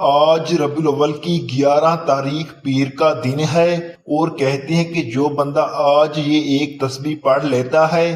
آج ربیع الاول کی 11 تاریخ پیر کا دن ہے، اور کہتے ہیں کہ جو بندہ آج یہ ایک تسبیح پڑھ لیتا ہے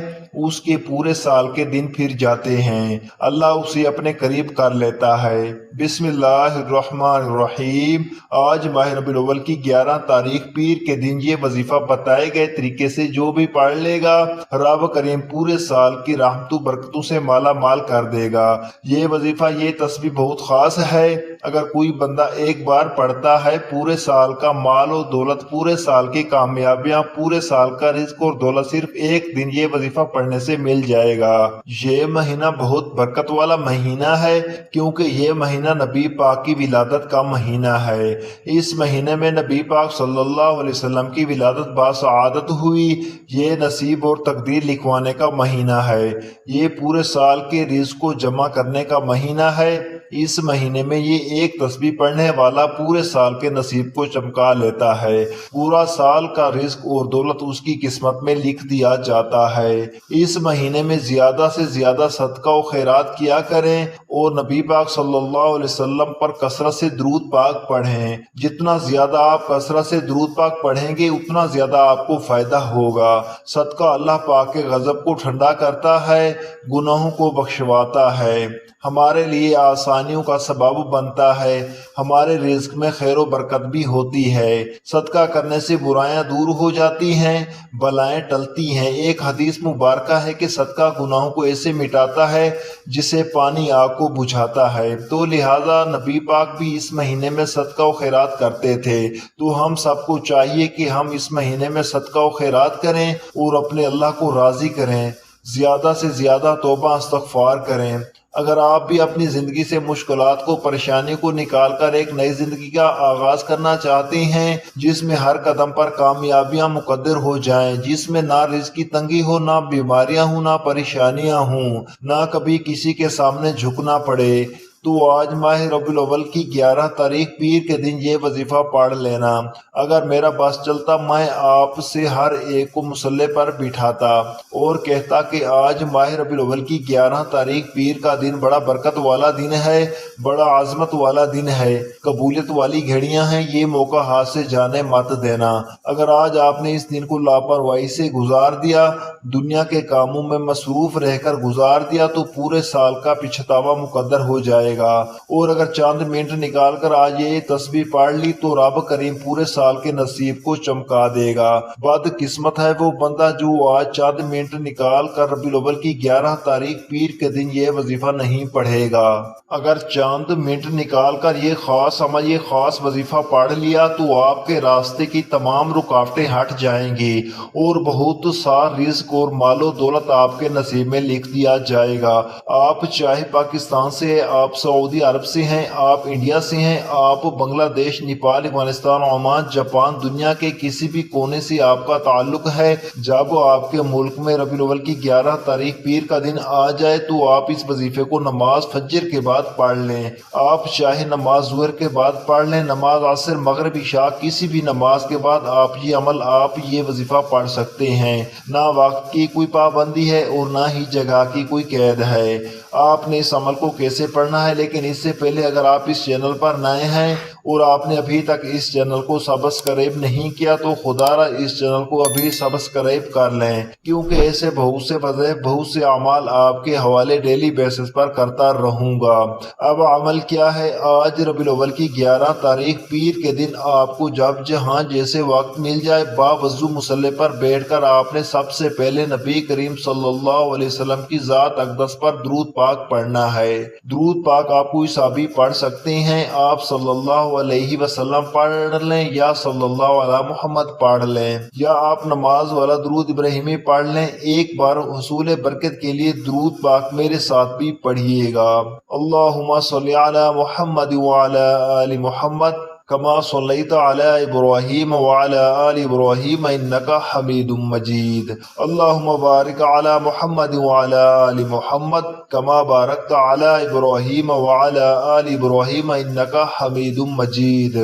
اس کے پورے سال کے دن پھر جاتے ہیں، اللہ اسے اپنے قریب کر لیتا ہے۔ بسم اللہ الرحمن الرحیم۔ آج ماہ ربیع الاول کی 11 تاریخ پیر کے دن یہ وظیفہ بتائے گئے طریقے سے جو بھی پڑھ لے گا، رب کریم پورے سال کی رحمتوں برکتوں سے مالا مال کر دے گا۔ یہ وظیفہ، یہ تسبیح بہت خاص ہے۔ اگر کوئی بندہ ایک بار پڑھتا ہے، پورے سال کا مال و دولت، پورے سال کی کامیابیاں، پورے سال کا رزق اور دولت صرف ایک دن یہ وظیفہ پڑھنے سے مل جائے گا۔ یہ مہینہ بہت برکت والا مہینہ ہے، کیونکہ یہ مہینہ نبی پاک کی ولادت کا مہینہ ہے۔ اس مہینے میں نبی پاک صلی اللہ علیہ وسلم کی ولادت باسعادت ہوئی۔ یہ نصیب اور تقدیر لکھوانے کا مہینہ ہے۔ یہ پورے سال کے رزق کو جمع کرنے کا مہینہ ہے۔ اس مہینے میں یہ ایک تسبیح پڑھنے والا پورے سال کے نصیب کو چمکا لیتا ہے۔ پورا سال کا رزق اور دولت اس کی قسمت میں لکھ دیا جاتا ہے۔ اس مہینے میں زیادہ سے زیادہ صدقہ و خیرات کیا کریں، اور نبی پاک صلی اللہ علیہ وسلم پر کثرت سے درود پاک پڑھیں۔ جتنا زیادہ آپ کثرت سے درود پاک پڑھیں گے اتنا زیادہ آپ کو فائدہ ہوگا۔ صدقہ اللہ پاک کے غضب کو ٹھنڈا کرتا ہے، گناہوں کو بخشواتا ہے، ہمارے لیے آسانیوں کا سبب بنتا ہے، ہمارے رزق میں خیر و برکت بھی ہوتی ہے۔ صدقہ کرنے سے برائیاں دور ہو جاتی ہیں، بلائیں ٹلتی ہیں۔ ایک حدیث مبارکہ ہے کہ صدقہ گناہوں کو ایسے مٹاتا ہے جسے پانی آگ کو بجھاتا ہے۔ تو لہٰذا نبی پاک بھی اس مہینے میں صدقہ و خیرات کرتے تھے۔ تو ہم سب کو چاہیے کہ ہم اس مہینے میں صدقہ و خیرات کریں اور اپنے اللہ کو راضی کریں، زیادہ سے زیادہ توبہ استغفار کریں۔ اگر آپ بھی اپنی زندگی سے مشکلات کو، پریشانیوں کو نکال کر ایک نئی زندگی کا آغاز کرنا چاہتے ہیں، جس میں ہر قدم پر کامیابیاں مقدر ہو جائیں، جس میں نہ رزق کی تنگی ہو، نہ بیماریاں ہوں، نہ پریشانیاں ہوں، نہ کبھی کسی کے سامنے جھکنا پڑے، تو آج ماہ ربیع الاول کی 11 تاریخ پیر کے دن یہ وظیفہ پڑھ لینا۔ اگر میرا بس چلتا میں آپ سے ہر ایک کو مصلی پر بٹھاتا اور کہتا کہ آج ماہ ربیع الاول کی 11 تاریخ پیر کا دن بڑا برکت والا دن ہے، بڑا عظمت والا دن ہے، قبولیت والی گھڑیاں ہیں، یہ موقع ہاتھ سے جانے مت دینا۔ اگر آج آپ نے اس دن کو لاپرواہی سے گزار دیا، دنیا کے کاموں میں مصروف رہ کر گزار دیا، تو پورے سال کا پچھتاوا مقدر ہو جائے گا۔ اور اگر چند منٹ نکال کر آج یہ تسبیح پڑھ لی تو رب کریم پورے سال کے نصیب کو چمکا دے گا۔ بد قسمت ہے وہ بندہ جو آج چند منٹ نکال کر ربیع الاول کی 11 تاریخ پیر کے دن یہ وظیفہ نہیں پڑھے گا۔ اگر چند منٹ نکال کر یہ خاص عمل، یہ خاص وظیفہ پڑھ لیا تو آپ کے راستے کی تمام رکاوٹیں ہٹ جائیں گی، اور بہت سا رزق اور مال و دولت آپ کے نصیب میں لکھ دیا جائے گا۔ آپ چاہے پاکستان سے ہیں، آپ سعودی عرب سے ہیں، آپ انڈیا سے ہیں، آپ بنگلہ دیش، نیپال، افغانستان، عمان، جاپان، دنیا کے کسی بھی کونے سے آپ کا تعلق ہے، جب آپ کے ملک میں ربیع الاول کی 11 تاریخ پیر کا دن آ جائے تو آپ اس وظیفے کو نماز فجر کے بعد پڑھ لیں۔ آپ چاہے نماز ظہر کے بعد پڑھ لیں، نماز عصر، مغرب، عشاء، کسی بھی نماز کے بعد آپ یہ وظیفہ پڑھ سکتے ہیں۔ نہ وقت کی کوئی پابندی ہے اور نہ ہی جگہ کی کوئی قید ہے۔ آپ نے اس عمل کو کیسے پڑھنا ہے، لیکن اس سے پہلے اگر آپ اس چینل پر نئے ہیں اور آپ نے ابھی تک اس چینل کو سبسکرائب نہیں کیا تو خدا را اس چینل کو ابھی سبسکرائب کر لیں، کیونکہ ایسے بہت سے وظائف، بہت سے اعمال آپ کے حوالے ڈیلی بیسس پر کرتا رہوں گا۔ اب عمل کیا ہے؟ آج ربیع الاول کی 11 تاریخ پیر کے دن آپ کو جب جہاں جیسے وقت مل جائے، باوضو مصلی پر بیٹھ کر آپ نے سب سے پہلے نبی کریم صلی اللہ علیہ وسلم کی ذات اقدس پر درود پاک پڑھنا ہے۔ درود پاک آپ کوئی سا بھی پڑھ سکتے ہیں، آپ صلی اللہ علیہ وسلم پڑھ لیں یا صلی اللہ علیہ محمد پڑھ لیں، یا آپ نماز والا درود ابراہیمی پڑھ لیں۔ ایک بار حصول برکت کے لیے درود پاک میرے ساتھ بھی پڑھیے گا۔ اللہم صلی علی محمد وعلی آل محمد کما صلیت علی ابراہیم وعلی آل ابراہیم انک حمید مجید۔ اللہم بارک علی محمد وعلی آل محمد کما بارکت علی ابراہیم وعلی آل ابراہیم انک حمید مجید۔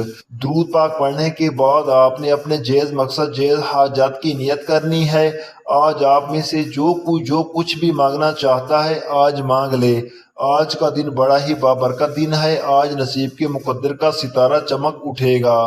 درود پاک پڑھنے کے بعد آپ نے اپنے جائز مقصد، جائز حاجات کی نیت کرنی ہے۔ آج آپ میں سے جو کچھ بھی مانگنا چاہتا ہے آج مانگ لے۔ آج کا دن بڑا ہی بابرکت دن ہے، آج نصیب کے مقدر کا ستارہ چمک اٹھے گا۔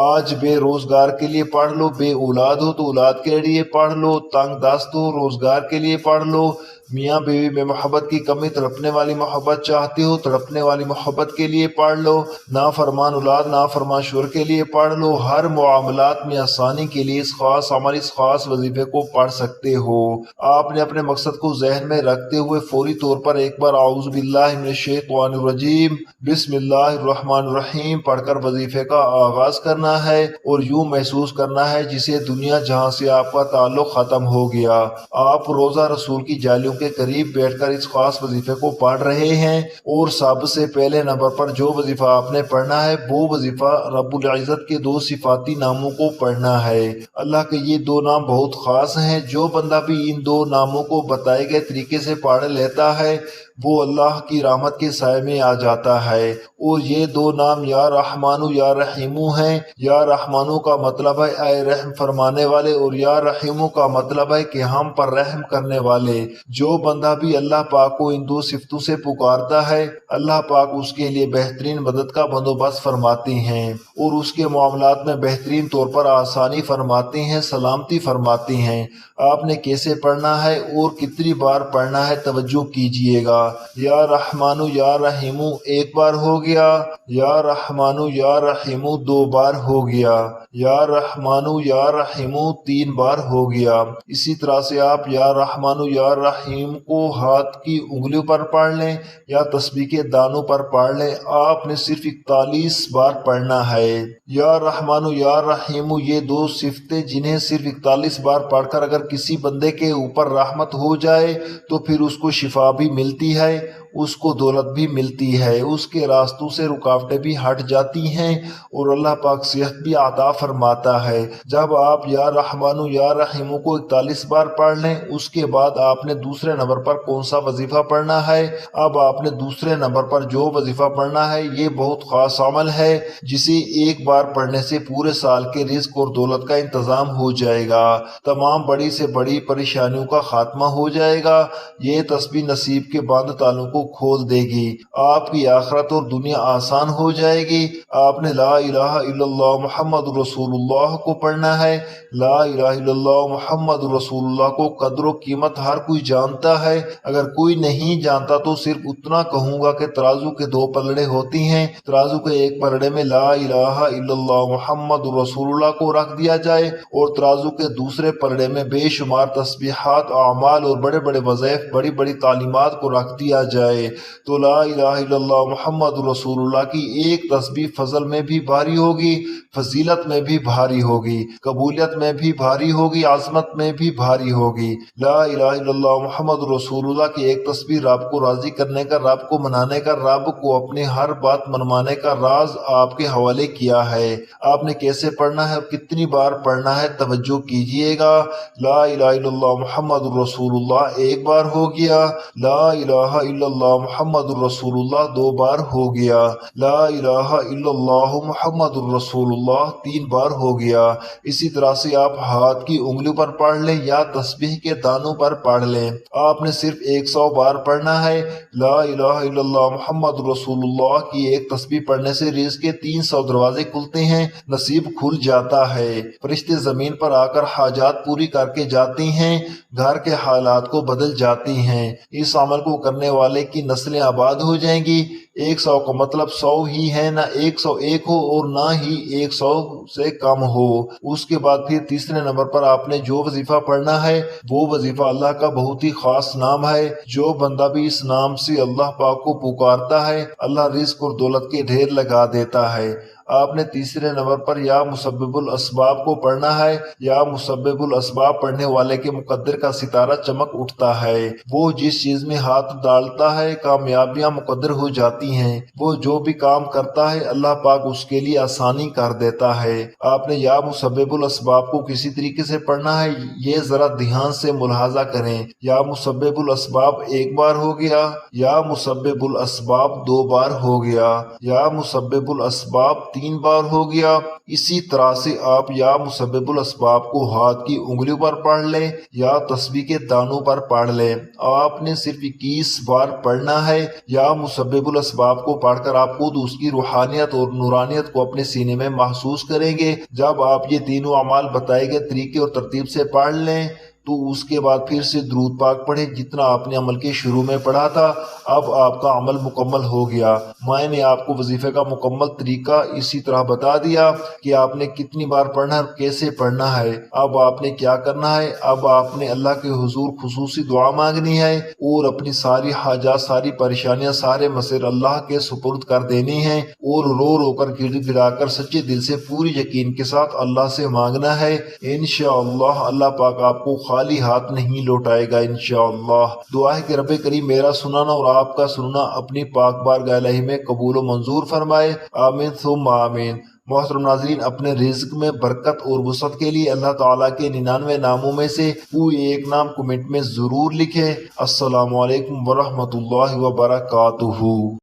آج بے روزگار کے لیے پڑھ لو، بے اولاد ہو تو اولاد کے لیے پڑھ لو، تنگ دست ہو روزگار کے لیے پڑھ لو، میاں بیوی میں محبت کی کمی، تڑپنے والی محبت چاہتے ہو، تڑپنے والی محبت کے لیے پڑھ لو، نافرمان اولاد نافرمان شوہر کے لیے پڑھ لو، ہر معاملات میں آسانی کے لیے اس خاص عمل اس خاص وظیفے کو پڑھ سکتے ہو۔ آپ نے اپنے مقصد کو ذہن میں رکھتے ہوئے فوری طور پر ایک بار اعوذ باللہ من الشیطان الرجیم بسم اللہ الرحمن الرحیم پڑھ کر وظیفے کا آغاز کرنا ہے، اور یوں محسوس کرنا ہے جسے دنیا جہاں سے آپ کا تعلق ختم ہو گیا۔ آپ روزہ رسول کی جالیوں کے قریب بیٹھ کر اس خاص وظیفے کو پڑھ رہے ہیں، اور سب سے پہلے نمبر پر جو وظیفہ آپ نے پڑھنا ہے وہ وظیفہ رب العزت کے 2 صفاتی ناموں کو پڑھنا ہے۔ اللہ کے یہ 2 نام بہت خاص ہیں، جو بندہ بھی ان 2 ناموں کو بتائے گئے طریقے سے پڑھ لیتا ہے وہ اللہ کی رحمت کے سائے میں آ جاتا ہے۔ اور یہ 2 نام یا رحمانو یا رحیمو ہیں۔ یا رحمانو کا مطلب ہے اے رحم فرمانے والے، اور یا رحیمو کا مطلب ہے کہ ہم پر رحم کرنے والے۔ جو بندہ بھی اللہ پاک کو ان 2 صفتوں سے پکارتا ہے، اللہ پاک اس کے لیے بہترین مدد کا بندوبست فرماتے ہیں، اور اس کے معاملات میں بہترین طور پر آسانی فرماتے ہیں، سلامتی فرماتے ہیں۔ آپ نے کیسے پڑھنا ہے اور کتنی بار پڑھنا ہے توجہ کیجئے گا۔ یا رحمانو یا رحیمو 1 بار ہو گیا، یا رحمانو یا رحیمو 2 بار ہو گیا، یا رحمانو یا رحیمو 3 بار ہو گیا۔ اسی طرح سے آپ یا رحمانو یا رحیم کو ہاتھ کی انگلیوں پر پڑھ لیں یا تسبیح کے دانوں پر پڑھ لیں، آپ نے صرف 41 بار پڑھنا ہے۔ یا رحمانو یا رحیمو یہ 2 صفتیں جنہیں صرف 41 بار پڑھ کر اگر کسی بندے کے اوپر رحمت ہو جائے تو پھر اس کو شفا بھی ملتی ہے، اس کو دولت بھی ملتی ہے، اس کے راستوں سے رکاوٹیں بھی ہٹ جاتی ہیں، اور اللہ پاک صحت بھی عطا فرماتا ہے۔ جب آپ یا رحمانو یا رحیمو کو 41 بار پڑھ لیں، اس کے بعد آپ نے دوسرے نمبر پر کون سا وظیفہ پڑھنا ہے؟ اب آپ نے دوسرے نمبر پر جو وظیفہ پڑھنا ہے یہ بہت خاص عمل ہے، جسے ایک بار پڑھنے سے پورے سال کے رزق اور دولت کا انتظام ہو جائے گا، تمام بڑی سے بڑی پریشانیوں کا خاتمہ ہو جائے گا۔ یہ تسبیح نصیب کے بند تالوں کو کھول دے گی، آپ کی آخرت اور دنیا آسان ہو جائے گی۔ آپ نے لا الہ الا اللہ محمد رسول اللہ کو پڑھنا ہے۔ لا الہ الا اللہ محمد رسول اللہ کو قدر و قیمت ہر کوئی جانتا ہے، اگر کوئی نہیں جانتا تو صرف اتنا کہوں گا کہ ترازو کے 2 پلڑے ہوتی ہیں، ترازو کے ایک پلڑے میں لا الہ الا اللہ محمد رسول اللہ کو رکھ دیا جائے، اور ترازو کے دوسرے پلڑے میں بے شمار تسبیحات، اعمال اور بڑے بڑے وظائف، بڑی بڑی تعلیمات کو رکھ دیا جائے، تو لا الہ الا اللہ محمد رسول اللہ کی ایک تسبیح فضل میں بھی بھاری ہوگی، فضیلت میں بھی بھاری ہوگی، قبولیت میں بھی بھاری ہوگی، عظمت میں بھی بھاری ہوگی۔ لا الہ الا اللہ محمد رسول اللہ کی ایک تسبیح رب کو راضی کرنے کا، رب کو منانے کا، رب کو اپنی ہر بات منوانے کا راز آپ کے حوالے کیا ہے۔ آپ نے کیسے پڑھنا ہے اور کتنی بار پڑھنا ہے توجہ کیجئے گا۔ لا الہ الا اللہ محمد رسول اللہ 1 بار ہو گیا، لا الہ الا اللہ محمد رسول اللہ 2 بار ہو گیا، لا الہ الا اللہ محمد رسول اللہ 3 بار ہو گیا۔ اسی طرح سے آپ ہاتھ کی انگلیوں پر پڑھ لیں یا تسبیح کے دانوں پر پڑھ لیں، آپ نے صرف 100 بار پڑھنا ہے۔ لا الہ الا اللہ محمد رسول اللہ کی ایک تسبیح پڑھنے سے رزق کے 300 دروازے کھلتے ہیں، نصیب کھل جاتا ہے، فرشتے زمین پر آ کر حاجات پوری کر کے جاتے ہیں، گھر کے حالات کو بدل جاتی ہیں، اس عمل کو کرنے والے کی نسلیں آباد ہو جائیں گی۔ 100 کا مطلب 100 ہی ہے، نہ 101 ہو اور نہ ہی 100 سے کم ہو۔ اس کے بعد پھر تیسرے نمبر پر آپ نے جو وظیفہ پڑھنا ہے وہ وظیفہ اللہ کا بہت ہی خاص نام ہے، جو بندہ بھی اس نام سے اللہ پاک کو پکارتا ہے اللہ رزق اور دولت کے ڈھیر لگا دیتا ہے۔ آپ نے تیسرے نمبر پر یا مسبب الاسباب کو پڑھنا ہے۔ یا مسبب الاسباب پڑھنے والے کے مقدر کا ستارہ چمک اٹھتا ہے، وہ جس چیز میں ہاتھ ڈالتا ہے کامیابیاں مقدر ہو جاتی ہیں، وہ جو بھی کام کرتا ہے اللہ پاک اس کے لیے آسانی کر دیتا ہے۔ آپ نے یا مسبب الاسباب کو کسی طریقے سے پڑھنا ہے، یہ ذرا دھیان سے ملاحظہ کریں۔ یا مسبب الاسباب 1 بار ہو گیا، یا مسبب الاسباب 2 بار ہو گیا، یا مسبب الاسباب 3 بار ہو گیا۔ اسی طرح سے آپ یا مسبب الاسباب کو ہاتھ کی انگلیوں پر پڑھ لیں یا تسبیح کے دانوں پر پڑھ لیں۔ آپ نے صرف 21 بار پڑھنا ہے۔ یا مسبب الاسباب کو پڑھ کر آپ خود اس کی روحانیت اور نورانیت کو اپنے سینے میں محسوس کریں گے۔ جب آپ یہ تینوں اعمال بتائے گئے طریقے اور ترتیب سے پڑھ لیں تو اس کے بعد پھر سے درود پاک پڑھیں جتنا آپ نے عمل کے شروع میں پڑھا تھا۔ اب آپ کا عمل مکمل ہو گیا۔ میں نے آپ کو وظیفے کا مکمل طریقہ اسی طرح بتا دیا کہ آپ نے کتنی بار پڑھنا ہے اور کیسے پڑھنا ہے۔ اب آپ نے کیا کرنا ہے؟ اب آپ نے اللہ کے حضور خصوصی دعا مانگنی ہے اور اپنی ساری حاجات، ساری پریشانیاں، سارے مسائل اللہ کے سپرد کر دینی ہیں اور رو رو کر گڑ گڑا کر سچے دل سے پوری یقین کے ساتھ اللہ سے مانگنا ہے۔ انشاءاللہ اللہ پاک آپ کو خالی ہاتھ نہیں لوٹائے گا انشاءاللہ۔ دعا ہے کہ رب کریم میرا سننا اور آپ کا سننا اپنی پاک بارگاہ الہی میں قبول و منظور فرمائے، آمین ثم آمین۔ محترم ناظرین، اپنے رزق میں برکت اور وسعت کے لیے اللہ تعالیٰ کے 99 ناموں میں سے کوئی ایک نام کمنٹ میں ضرور لکھیں۔ السلام علیکم ورحمۃ اللہ وبرکاتہ۔